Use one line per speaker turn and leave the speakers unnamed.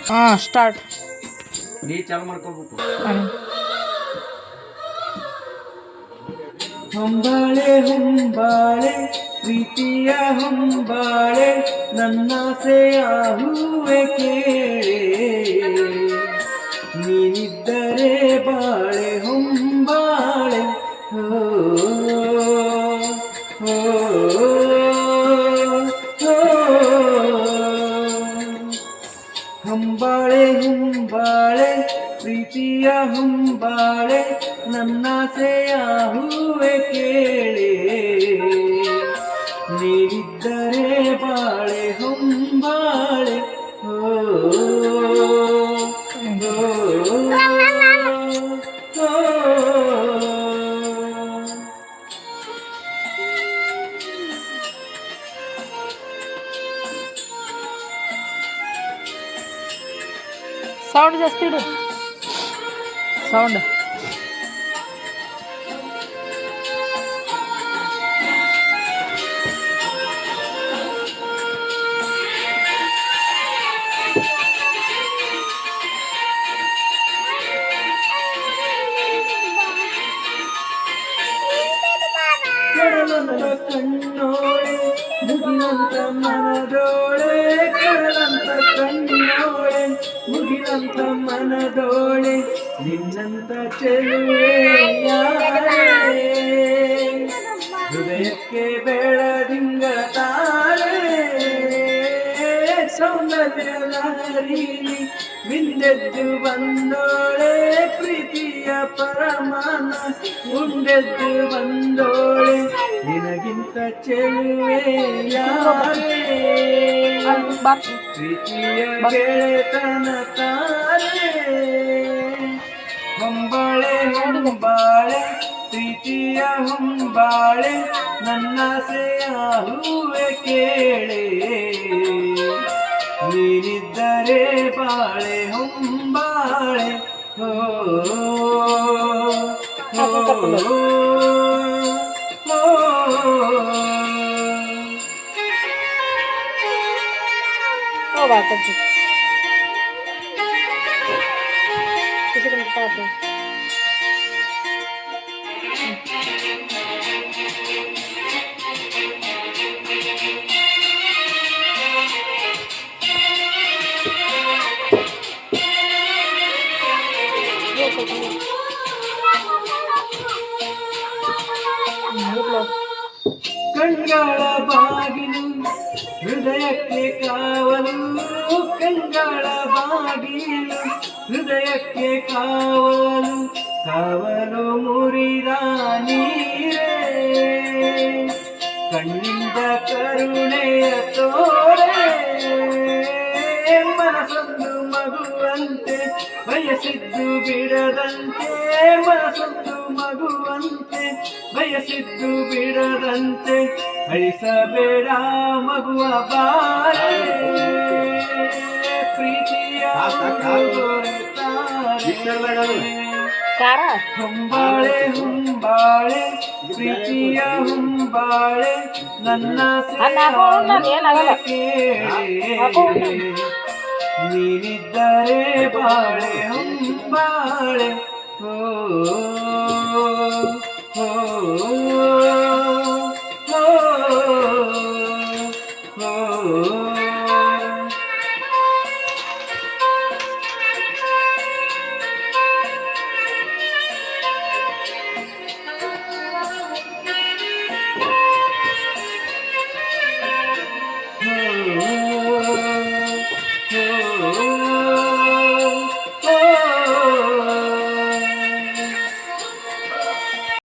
ಹಾಂ ಸ್ಟಾರ್ಟ್.
ನೀ ಚಾಲು ಮಾಡ್ಕೋಬೇಕು. ಹೊಂಬಾಳೆ ಹೊಂಬಾಳೆ ಪ್ರೀತಿಯ ಹೊಂಬಾಳೆ ನನ್ನಾಸೆಯ ಹೂವೆ ಕೇಳೆ ನೀನಿದ್ದರೆ ಬಾಳೆ ಹೊಂಬಾಳೆ ಹೋ ಹೋ ಹೊಂಬಾಳೆ ಹೊಂಬಾಳೆ ಪ್ರೀತಿಯ ಹೊಂಬಾಳೆ ನನ್ನಾಸೆಯ ಹೂವೆ ಕೇಳೆ ನೀಡಿದ್ದರೆ ಬಾಳೆ ಹೊಂಬಾಳೆ ಹೋ
ಸೌಂಡ್ ಜಾಸ್ತಿ ಇಡು. ಸೌಂಡ್
ಕಡಲಂತ ಕಣ್ಣೋಳೆ ಮುಗಿಲಂತ ಮನದೋಳೆ ಕಡಲಂತ ಕಣ್ಣೋಳೆ ಮುಗಿಲಂತ ಮನದೋಳೆ ನಿನ್ನಂತ ಚೆಲುವೆ ಹೃದಯಕ್ಕೆ ಬೆಳದಿಂಗಳ ತಾರೆ ಸೌಂದರ್ಯದ ಹರಿಲಿ ಮಿಂದೆದ್ದು ಬಂದೋಳೆ ಪ್ರೀತಿಯ ಪರಮಾನ ಮುಂದೆದ್ದು ಬಂದೋಳೆ ನಿನಗಿಂತ ಚೆಲುವೆ ಯಾರೇ ಪ್ರೀತಿಯ ಗೆಳೆತನ ತಾರೆ ಹೊಂಬಾಳೆ ಹೊಂಬಾಳೆ ಪ್ರೀತಿಯ ಹೊಂಬಾಳೆ ನನ್ನಾಸೆಯ ಹೂವೆ ಕೇಳೆ ನೀನಿದ್ದರೆ ಬಾಳೆ ಹೊಂಬಾಳೆ ಹೋ ಕಣ್ಗಳ ಬಾಗಿಲು ಹೃದಯಕ್ಕೆ ಕಾವಲು ಕಣ್ಗಳ ಬಾಗಿಲು ಹೃದಯಕ್ಕೆ ಕಾವಲು ಕಾವಲು ಮುರಿದ ನೀರೇ ಕಣ್ಣಿಂದ ಕರುಣೆಯ ತೋರೆ ಮನಸೊಂದು ಮಗುವಂತೆ ಬಯಸಿದ್ದು ಬಿಡದಂತೆ ಮನಸೊಂದು ಮಗುವಂತೆ ಬಯಸಿದ್ದು ಬಿಡದಂತೆ ಅಳಿಸಬೇಡ ಮಗುವ ಬಾರೆ ಪ್ರೀತಿಯ ಹೊಂಬಾಳೆ ಹೊಂಬಾಳೆ ಪ್ರೀತಿಯ ಹೊಂಬಾಳೆ ನನ್ನ ನೀನಿದ್ದರೆ ಬಾಳೆ ಹೊಂಬಾಳೆ ಹೋ ಹೋ